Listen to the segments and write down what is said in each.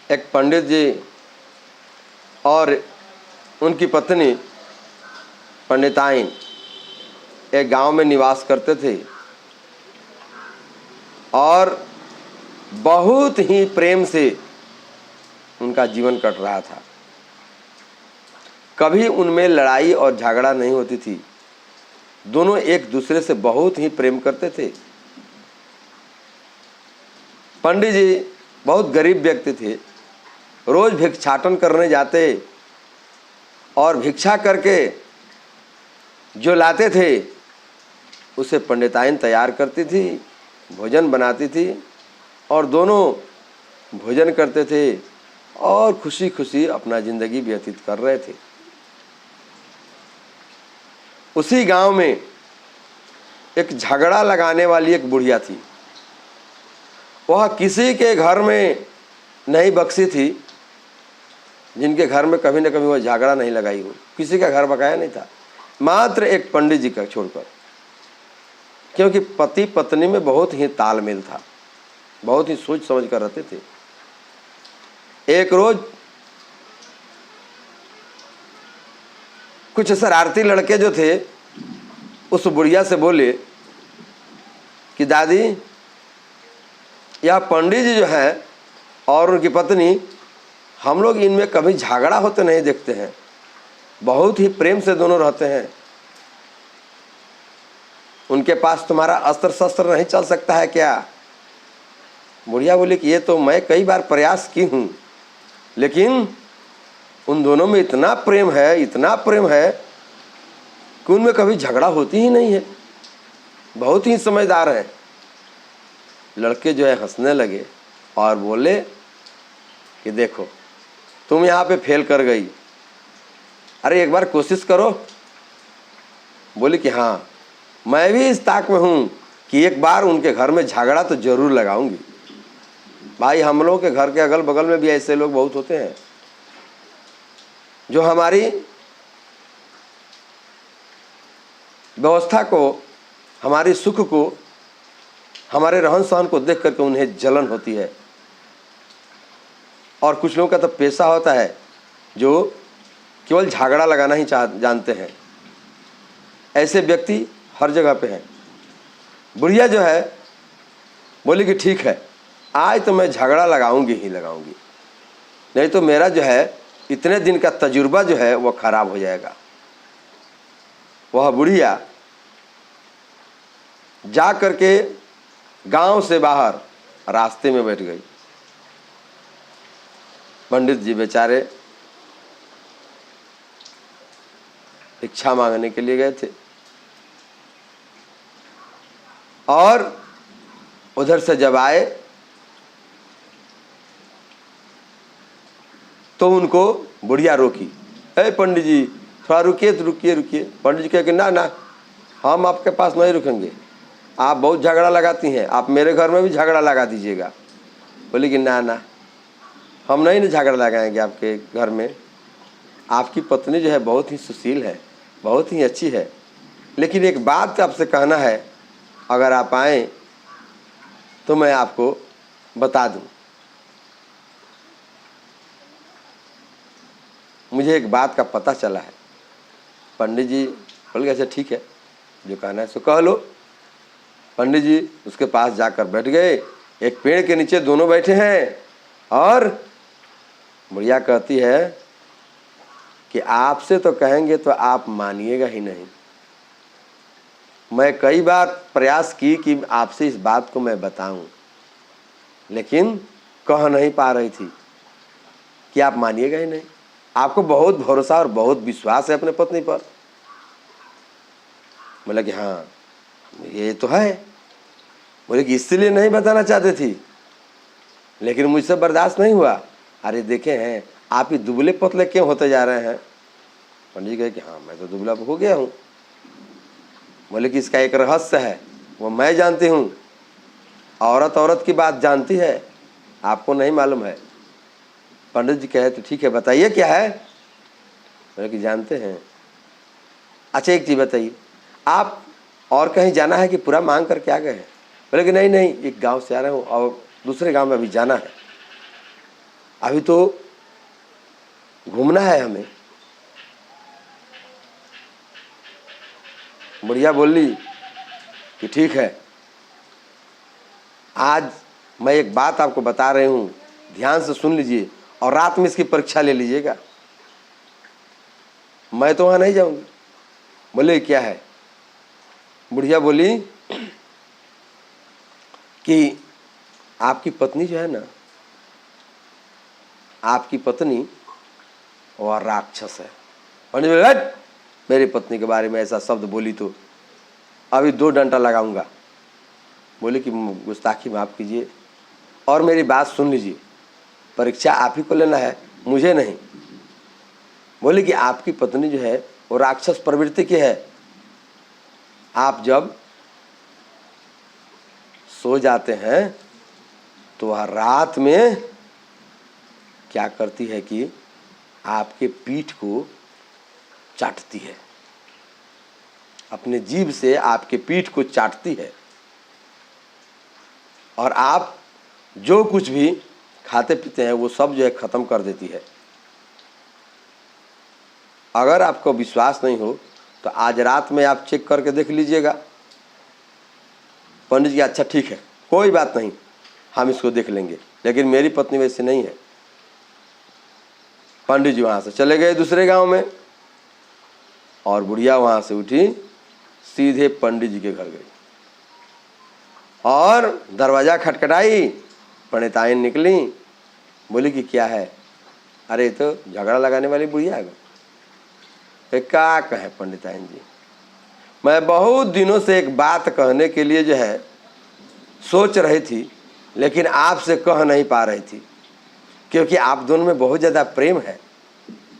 एक पंडित जी और उनकी पत्नी पंडिताइन एक गांव में निवास करते थे और बहुत ही प्रेम से उनका जीवन कट रहा था। कभी उनमें लड़ाई और झगड़ा नहीं होती थी। दोनों एक दूसरे से बहुत ही प्रेम करते थे। पंडित जी बहुत गरीब व्यक्ति थे। रोज भिक्षाटन करने जाते और भिक्षा करके जो लाते थे उसे पंडिताइन तैयार करती थी, भोजन बनाती थी और दोनों भोजन करते थे और खुशी खुशी अपना जिंदगी व्यतीत कर रहे थे। उसी गांव में एक झगड़ा लगाने वाली एक बुढ़िया थी। वह किसी के घर में नहीं बख्शी थी जिनके घर में कभी न कभी वह झगड़ा नहीं लगाई हो। किसी का घर बकाया नहीं था, मात्र एक पंडित जी का छोड़कर, क्योंकि पति पत्नी में बहुत ही तालमेल था, बहुत ही सोच समझ कर रहते थे। एक रोज कुछ शरारती लड़के जो थे उस बुढ़िया से बोले कि दादी, यह पंडित जी जो है और उनकी पत्नी, हम लोग इनमें कभी झगड़ा होते नहीं देखते हैं, बहुत ही प्रेम से दोनों रहते हैं। उनके पास तुम्हारा अस्त्र शस्त्र नहीं चल सकता है क्या? बुढ़िया बोली कि ये तो मैं कई बार प्रयास की हूँ, लेकिन उन दोनों में इतना प्रेम है, इतना प्रेम है कि उनमें कभी झगड़ा होती ही नहीं है। बहुत ही समझदार हैं। लड़के जो है हंसने लगे और बोले कि देखो, तुम यहाँ पे फेल कर गई, अरे एक बार कोशिश करो। बोली कि हाँ, मैं भी इस ताक में हूँ कि एक बार उनके घर में झगड़ा तो जरूर लगाऊंगी। भाई, हम लोगों के घर के अगल बगल में भी ऐसे लोग बहुत होते हैं जो हमारी व्यवस्था को, हमारी सुख को, हमारे रहन सहन को देख करके उन्हें जलन होती है। और कुछ लोगों का तो पेशा होता है जो केवल झगड़ा लगाना ही जानते हैं। ऐसे व्यक्ति हर जगह पे हैं। बुढ़िया जो है बोली कि ठीक है, आज तो मैं झगड़ा लगाऊंगी ही लगाऊंगी, नहीं तो मेरा जो है इतने दिन का तजुर्बा जो है वो खराब हो जाएगा। वह बुढ़िया जा करके गांव से बाहर रास्ते में बैठ गई। पंडित जी बेचारे भिक्षा मांगने के लिए गए थे और उधर से जब आए तो उनको बुढ़िया रोकी। ए पंडित जी, थोड़ा रुकिए, तो रुकिए रुकिए। पंडित जी कहे कि ना ना, हम आपके पास नहीं रुकेंगे, आप बहुत झगड़ा लगाती हैं, आप मेरे घर में भी झगड़ा लगा दीजिएगा। बोले कि ना ना, हम नहीं झगड़ा लगाएंगे आपके घर में। आपकी पत्नी जो है बहुत ही सुशील है, बहुत ही अच्छी है, लेकिन एक बात आपसे कहना है, अगर आप आएँ तो मैं आपको बता दूं। मुझे एक बात का पता चला है। पंडित जी बोल गए अच्छा ठीक है, जो कहना है सो कह लो। पंडित जी उसके पास जाकर बैठ गए। एक पेड़ के नीचे दोनों बैठे हैं और बुढ़िया कहती है कि आपसे तो कहेंगे तो आप मानिएगा ही नहीं। मैं कई बार प्रयास की कि आपसे इस बात को मैं बताऊं, लेकिन कह नहीं पा रही थी कि आप मानिएगा ही नहीं। आपको बहुत भरोसा और बहुत विश्वास है अपने पत्नी पर। बोला कि हाँ ये तो है। बोले कि इसलिए नहीं बताना चाहते थी, लेकिन मुझसे बर्दाश्त नहीं हुआ। अरे देखे हैं आप ही दुबले पतले क्यों होते जा रहे हैं? पंडित जी कहे कि हाँ मैं तो दुबला हो गया हूँ। बोले कि इसका एक रहस्य है, वो मैं जानती हूँ। औरत औरत की बात जानती है, आपको नहीं मालूम है। पंडित जी कहे तो ठीक है बताइए क्या है? बोले कि जानते हैं। अच्छा एक चीज़ बताइए, आप और कहीं जाना है कि पूरा मांग करके आ गए हैं? बोले कि नहीं नहीं, एक गांव से आ रहे हूँ और दूसरे गांव में अभी जाना है। अभी तो घूमना है हमें। बुढ़िया बोली कि ठीक है, आज मैं एक बात आपको बता रही हूँ, ध्यान से सुन लीजिए और रात में इसकी परीक्षा ले लीजिएगा। मैं तो वहाँ नहीं जाऊँगी। बोले क्या है? बुढ़िया बोली कि आपकी पत्नी जो है ना, आपकी पत्नी वह राक्षस है। पंडित बोले हट, मेरी पत्नी के बारे में ऐसा शब्द बोली तो अभी 2 डंडा लगाऊंगा। बोले कि गुस्ताखी माफ कीजिए और मेरी बात सुन लीजिए, परीक्षा आप ही को लेना है, मुझे नहीं। बोले कि आपकी पत्नी जो है वो राक्षस प्रवृत्ति की है। आप जब सो जाते हैं तो वह रात में क्या करती है कि आपके पीठ को चाटती है, अपने जीभ से आपके पीठ को चाटती है और आप जो कुछ भी खाते पीते हैं वो सब जो है ख़त्म कर देती है। अगर आपको विश्वास नहीं हो तो आज रात में आप चेक करके देख लीजिएगा। पंडित जी अच्छा ठीक है, कोई बात नहीं, हम इसको देख लेंगे, लेकिन मेरी पत्नी वैसे नहीं है। पंडित जी वहाँ से चले गए दूसरे गांव में और बुढ़िया वहाँ से उठी, सीधे पंडित जी के घर गई और दरवाज़ा खटखटाई। पंडिताइन निकली, बोली कि क्या है? अरे तो झगड़ा लगाने वाली बुढ़िया है। क्या कहे पंडिताइन जी, मैं बहुत दिनों से एक बात कहने के लिए जो है सोच रही थी, लेकिन आपसे कह नहीं पा रही थी, क्योंकि आप दोनों में बहुत ज़्यादा प्रेम है।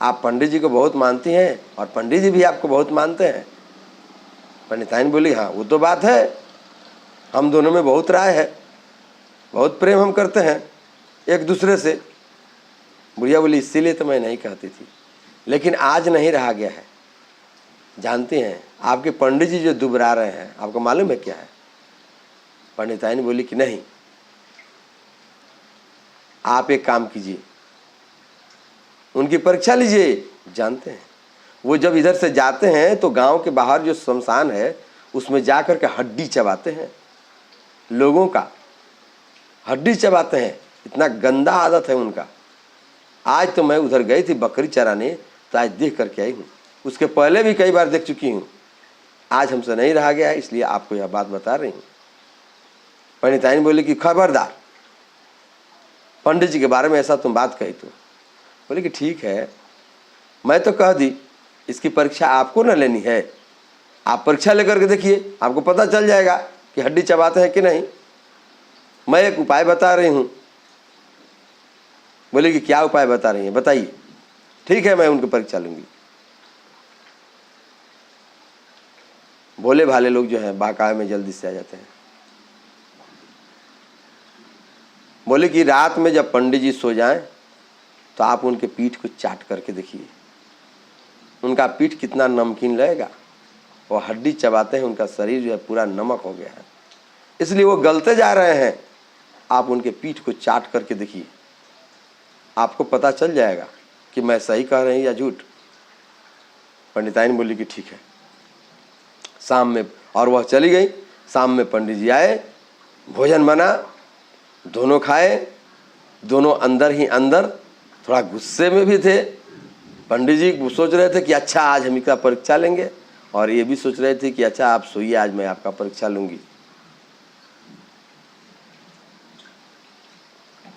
आप पंडित जी को बहुत मानती हैं और पंडित जी भी आपको बहुत मानते हैं। पंडिताइन बोली हाँ वो तो बात है, हम दोनों में बहुत राय है, बहुत प्रेम हम करते हैं एक दूसरे से। बुढ़िया बोली इसीलिए तो मैं नहीं कहती थी, लेकिन आज नहीं रहा गया है। जानते हैं आपके पंडित जी जो दुबरा रहे हैं, आपको मालूम है क्या है? पंडिताइन बोली कि नहीं, आप एक काम कीजिए, उनकी परीक्षा लीजिए। जानते हैं वो जब इधर से जाते हैं तो गांव के बाहर जो शमशान है उसमें जाकर के हड्डी चबाते हैं, लोगों का हड्डी चबाते हैं। इतना गंदा आदत है उनका। आज तो मैं उधर गई थी बकरी चराने, तो आज देख करके आई हूँ। उसके पहले भी कई बार देख चुकी हूँ, आज हमसे नहीं रहा गया है, इसलिए आपको यह बात बता रही हूँ। पंडिताइन बोली कि खबरदार, पंडित जी के बारे में ऐसा तुम बात कही तो। बोले कि ठीक है, मैं तो कह दी, इसकी परीक्षा आपको ना लेनी है, आप परीक्षा लेकर के देखिए, आपको पता चल जाएगा कि हड्डी चबाते हैं कि नहीं। मैं एक उपाय बता रही हूँ। बोले कि क्या उपाय बता रही हैं, बताइए। ठीक है, मैं उनकी परीक्षा लूँगी। भोले भाले लोग जो हैं बहकावे में जल्दी से आ जाते हैं। बोले कि रात में जब पंडित जी सो जाएं तो आप उनके पीठ को चाट करके देखिए, उनका पीठ कितना नमकीन लगेगा। वो हड्डी चबाते हैं, उनका शरीर जो है पूरा नमक हो गया है, इसलिए वो गलते जा रहे हैं। आप उनके पीठ को चाट करके देखिए, आपको पता चल जाएगा कि मैं सही कह रही या झूठ। पंडिताइन बोली कि ठीक है। शाम में, और वह चली गई। शाम में पंडित जी आए, भोजन बना, दोनों खाए। दोनों अंदर ही अंदर थोड़ा गुस्से में भी थे। पंडित जी सोच रहे थे कि अच्छा आज हम इसका परीक्षा लेंगे, और ये भी सोच रहे थे कि अच्छा आप सोइए, आज मैं आपका परीक्षा लूँगी।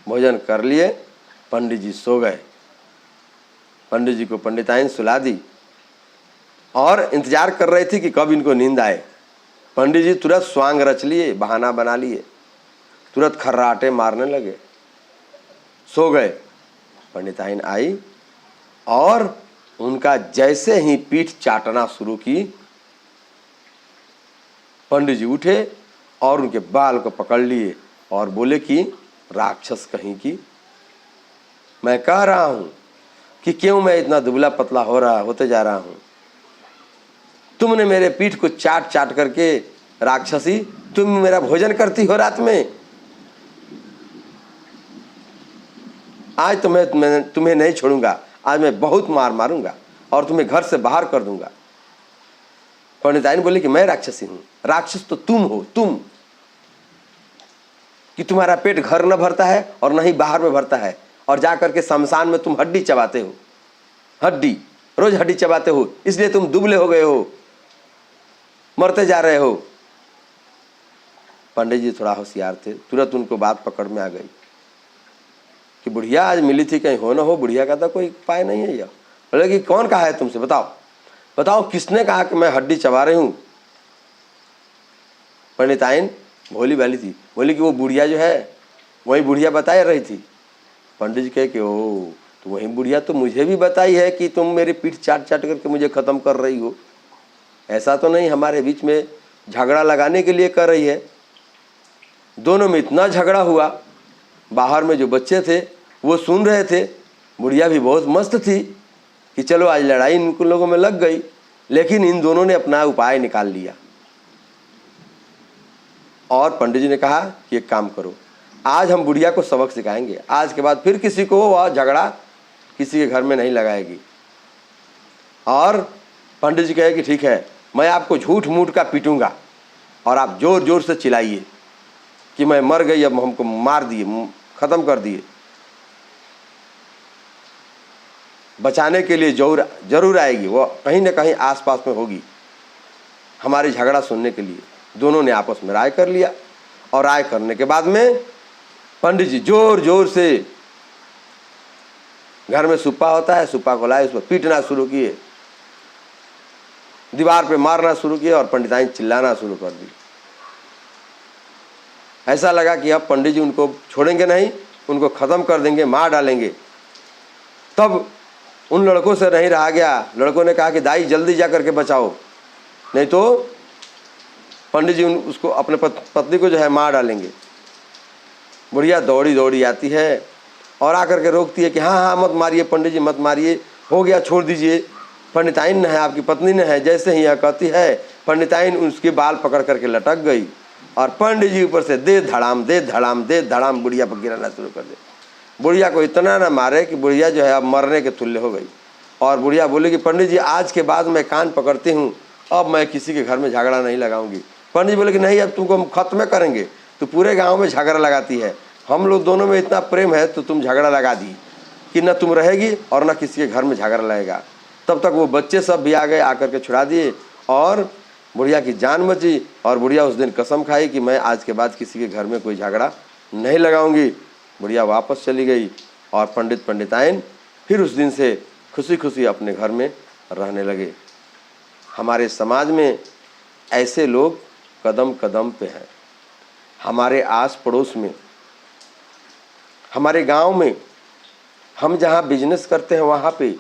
भोजन कर लिए, पंडित जी सो गए। पंडित जी को पंडिताइन सुला दी और इंतजार कर रही थी कि कब इनको नींद आए। पंडित जी तुरंत स्वांग रच लिए, बहाना बना लिए, तुरंत खर्राटे मारने लगे, सो गए। पंडिताइन आई और उनका जैसे ही पीठ चाटना शुरू की, पंडित जी उठे और उनके बाल को पकड़ लिए और बोले कि राक्षस कहीं की, मैं कह रहा हूँ कि क्यों मैं इतना दुबला पतला होते जा रहा हूँ। तुमने मेरे पीठ को चाट चाट करके, राक्षसी, तुम मेरा भोजन करती हो रात में। आज तो मैं तुम्हें नहीं छोड़ूंगा, आज मैं बहुत मार मारूंगा और तुम्हें घर से बाहर कर दूंगा। पंडिताइन बोले कि मैं राक्षसी हूं। राक्षस तो तुम हो, तुम, कि तुम्हारा पेट घर न भरता है और न ही बाहर में भरता है, और जाकर के शमशान में तुम हड्डी चबाते हो, हड्डी, रोज हड्डी चबाते हो, इसलिए तुम दुबले हो गए हो, मरते जा रहे हो। पंडित जी थोड़ा होशियार थे, तुरंत उनको बात पकड़ में आ गई कि बुढ़िया आज मिली थी, कहीं हो ना हो, बुढ़िया का तो कोई उपाय नहीं है। यह बोले कि कौन कहा है तुमसे, बताओ बताओ, किसने कहा कि मैं हड्डी चबा रही हूं। पंडिताइन भोली वाली थी, बोली कि वो बुढ़िया जो है वही बुढ़िया बताई रही थी। पंडित जी कहे कि ओ, तो वही बुढ़िया तो मुझे भी बताई है कि तुम मेरी पीठ चाट चाट करके मुझे खत्म कर रही हो। ऐसा तो नहीं हमारे बीच में झगड़ा लगाने के लिए कर रही है। दोनों में इतना झगड़ा हुआ, बाहर में जो बच्चे थे वो सुन रहे थे। बुढ़िया भी बहुत मस्त थी कि चलो आज लड़ाई इन लोगों में लग गई, लेकिन इन दोनों ने अपना उपाय निकाल लिया। और पंडित जी ने कहा कि एक काम करो, आज हम बुढ़िया को सबक सिखाएंगे, आज के बाद फिर किसी को वह झगड़ा किसी के घर में नहीं लगाएगी। और पंडित जी कहे कि ठीक है, मैं आपको झूठ मूठ का पीटूंगा और आप जोर जोर से चिल्लाइए कि मैं मर गई, अब हमको मार दिए, खत्म कर दिए। बचाने के लिए जरूर आएगी, वो कहीं ना कहीं आसपास में होगी हमारी झगड़ा सुनने के लिए। दोनों ने आपस में राय कर लिया, और राय करने के बाद में पंडित जी जोर जोर से, घर में सुप्पा होता है, सुप्पा को लाए, उस पर पीटना शुरू किए, दीवार पे मारना शुरू किए, और पंडिताइन चिल्लाना शुरू कर दी। ऐसा लगा कि अब पंडित जी उनको छोड़ेंगे नहीं, उनको खत्म कर देंगे, मार डालेंगे। तब उन लड़कों से नहीं रहा गया। लड़कों ने कहा कि दाई जल्दी जा करके बचाओ, नहीं तो पंडित जी उसको, अपने पत्नी को जो है मार डालेंगे। बुढ़िया दौड़ी दौड़ी आती है और आकर के रोकती है कि हाँ हाँ मत मारिए पंडित जी, मत मारिए, हो गया, छोड़ दीजिए, पंडिताइन ने है, आपकी पत्नी ने है। जैसे ही यह कहती है, पंडिताइन उसके बाल पकड़ करके लटक गई और पंडित जी ऊपर से दे धड़ाम दे धड़ाम दे धड़ाम बुढ़िया पर गिराना शुरू कर दे। बुढ़िया को इतना ना मारे कि बुढ़िया जो है अब मरने के तुल्य हो गई। और बुढ़िया बोली कि पंडित जी आज के बाद मैं कान पकड़ती हूँ, अब मैं किसी के घर में झगड़ा नहीं लगाऊंगी। पंडित जी बोले कि नहीं, अब तुमको हम खत्म करेंगे, तो पूरे गांव में झगड़ा लगाती है, हम लोग दोनों में इतना प्रेम है तो तुम झगड़ा लगा दी कि न तुम रहेगी और न किसी के घर में झगड़ा लगेगा। तब तक वो बच्चे सब भी आ गए, आकर के छुड़ा दिए और बुढ़िया की जान बची। और बुढ़िया उस दिन कसम खाई कि मैं आज के बाद किसी के घर में कोई झगड़ा नहीं लगाऊंगी। बुढ़िया वापस चली गई और पंडित पंडिताइन फिर उस दिन से खुशी खुशी अपने घर में रहने लगे। हमारे समाज में ऐसे लोग कदम कदम पे हैं, हमारे आस पड़ोस में, हमारे गांव में, हम जहाँ बिजनेस करते हैं वहाँ पे,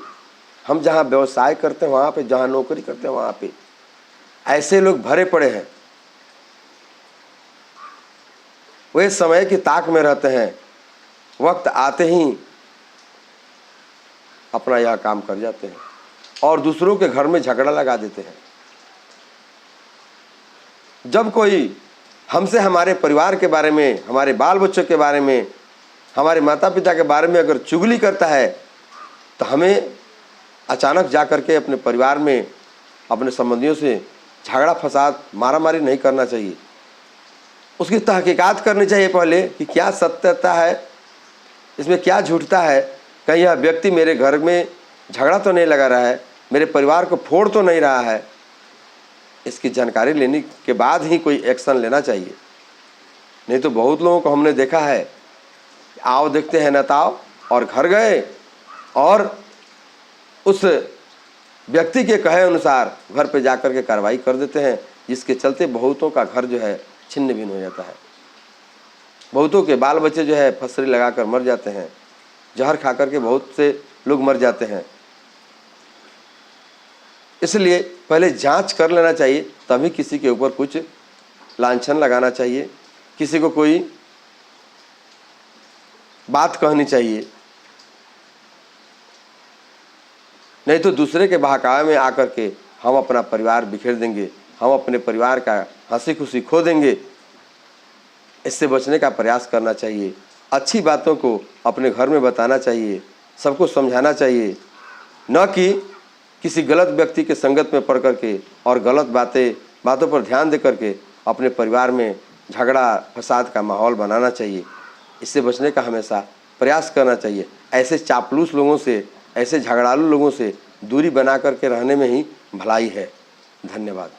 हम जहाँ व्यवसाय करते हैं वहाँ पे, जहाँ नौकरी करते हैं वहाँ पे ऐसे लोग भरे पड़े हैं। वे समय की ताक में रहते हैं, वक्त आते ही अपना यह काम कर जाते हैं और दूसरों के घर में झगड़ा लगा देते हैं। जब कोई हमसे हमारे परिवार के बारे में, हमारे बाल बच्चों के बारे में, हमारे माता पिता के बारे में अगर चुगली करता है, तो हमें अचानक जा कर के अपने परिवार में, अपने संबंधियों से झगड़ा फसाद मारा मारी नहीं करना चाहिए। उसकी तहकीकात करनी चाहिए पहले कि क्या सत्यता है, इसमें क्या झूठता है, कहीं यह व्यक्ति मेरे घर में झगड़ा तो नहीं लगा रहा है, मेरे परिवार को फोड़ तो नहीं रहा है। इसकी जानकारी लेने के बाद ही कोई एक्शन लेना चाहिए। नहीं तो बहुत लोगों को हमने देखा है, आओ देखते हैं नताओ, और घर गए और उस व्यक्ति के कहे अनुसार घर पे जाकर के कार्रवाई कर देते हैं, जिसके चलते बहुतों का घर जो है छिन्न भिन्न हो जाता है। बहुतों के बाल बच्चे जो है फसरी लगाकर मर जाते हैं, जहर खा करके बहुत से लोग मर जाते हैं। इसलिए पहले जांच कर लेना चाहिए, तभी किसी के ऊपर कुछ लांछन लगाना चाहिए, किसी को कोई बात कहनी चाहिए। नहीं तो दूसरे के बहकावे में आकर के हम अपना परिवार बिखेर देंगे, हम अपने परिवार का हंसी खुशी खो देंगे। इससे बचने का प्रयास करना चाहिए अच्छी बातों को अपने घर में बताना चाहिए, सबको समझाना चाहिए, न कि किसी गलत व्यक्ति के संगत में पड़ करके और गलत बातों पर ध्यान दे करके अपने परिवार में झगड़ा फसाद का माहौल बनाना चाहिए। इससे बचने का हमेशा प्रयास करना चाहिए। ऐसे चापलूस लोगों से, ऐसे झगड़ालू लोगों से दूरी बना करके रहने में ही भलाई है। धन्यवाद।